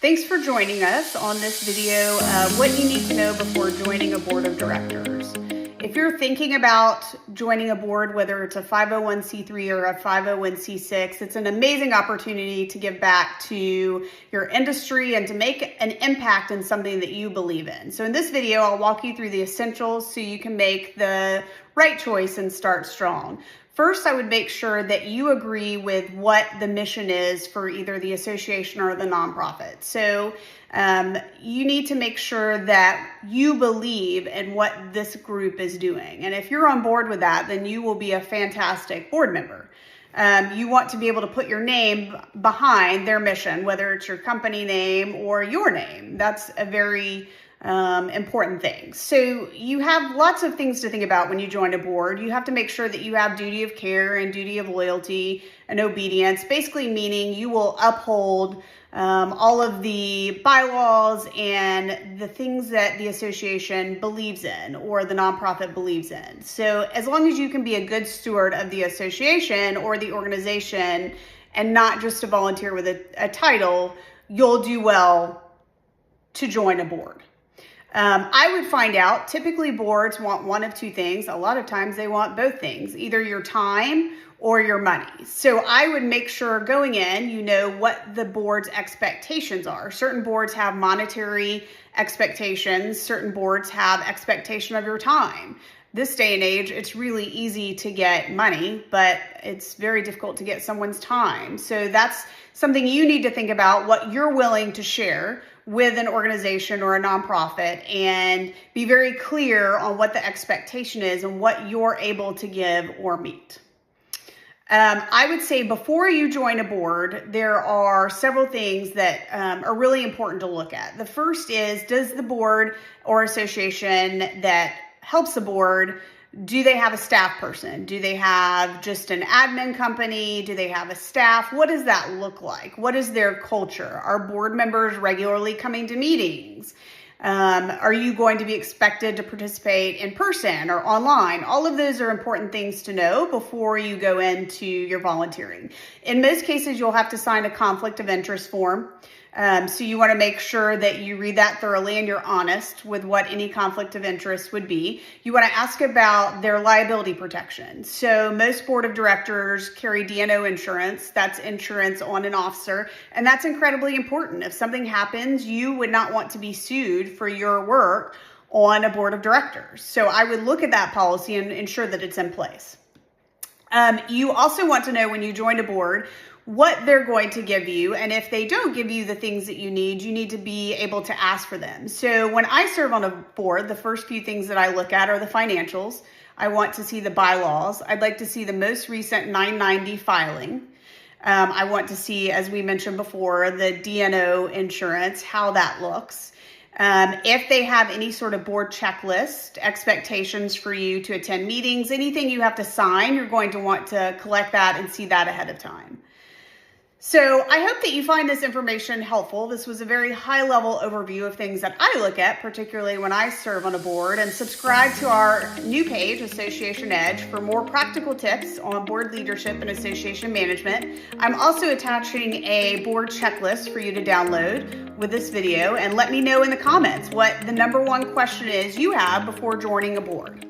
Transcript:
Thanks for joining us on this video of what you need to know before joining a board of directors. If you're thinking about joining a board, whether it's a 501c3 or a 501c6, it's an amazing opportunity to give back to your industry and to make an impact in something that you believe in. So in this video, I'll walk you through the essentials so you can make the right choice and start strong. First, I would make sure that you agree with what the mission is for either the association or the nonprofit. So you need to make sure that you believe in what this group is doing. And if you're on board with that, then you will be a fantastic board member. You want to be able to put your name behind their mission, whether it's your company name or your name. That's a very important thing. So you have lots of things to think about when you join a board. You have to make sure that you have duty of care and duty of loyalty and obedience, basically meaning you will uphold all of the bylaws and the things that the association believes in or the nonprofit believes in. So as long as you can be a good steward of the association or the organization and not just a volunteer with a title, you'll do well to join a board. I would find out, typically boards want one of two things. A lot of times they want both things, either your time or your money. So I would make sure going in, you know what the board's expectations are. Certain boards have monetary expectations. Certain boards have expectation of your time. This day and age, it's really easy to get money, but it's very difficult to get someone's time. So that's something you need to think about, what you're willing to share with an organization or a nonprofit, and be very clear on what the expectation is and what you're able to give or meet. I would say before you join a board, there are several things that are really important to look at. The first is, does the board or association that helps the board, do they have a staff person? Do they have just an admin company? Do they have a staff? What does that look like? What is their culture? Are board members regularly coming to meetings? Are you going to be expected to participate in person or online? All of those are important things to know before you go into your volunteering. In most cases, you'll have to sign a conflict of interest form. So you want to make sure that you read that thoroughly and you're honest with what any conflict of interest would be. You want to ask about their liability protection. So most board of directors carry D&O insurance. That's insurance on an officer. And that's incredibly important. If something happens, you would not want to be sued for your work on a board of directors. So I would look at that policy and ensure that it's in place. You also want to know when you join a board what they're going to give you, and if they don't give you the things that you need to be able to ask for them. So when I serve on a board, the first few things that I look at are the financials. I want to see the bylaws. I'd like to see the most recent 990 filing. I want to see, as we mentioned before, the D&O insurance, how that looks. If they have any sort of board checklist, expectations for you to attend meetings, anything you have to sign, you're going to want to collect that and see that ahead of time. So I hope that you find this information helpful. This was a very high-level overview of things that I look at, particularly when I serve on a board, and subscribe to our new page, Association Edge, for more practical tips on board leadership and association management. I'm also attaching a board checklist for you to download with this video, and let me know in the comments what the #1 question is you have before joining a board.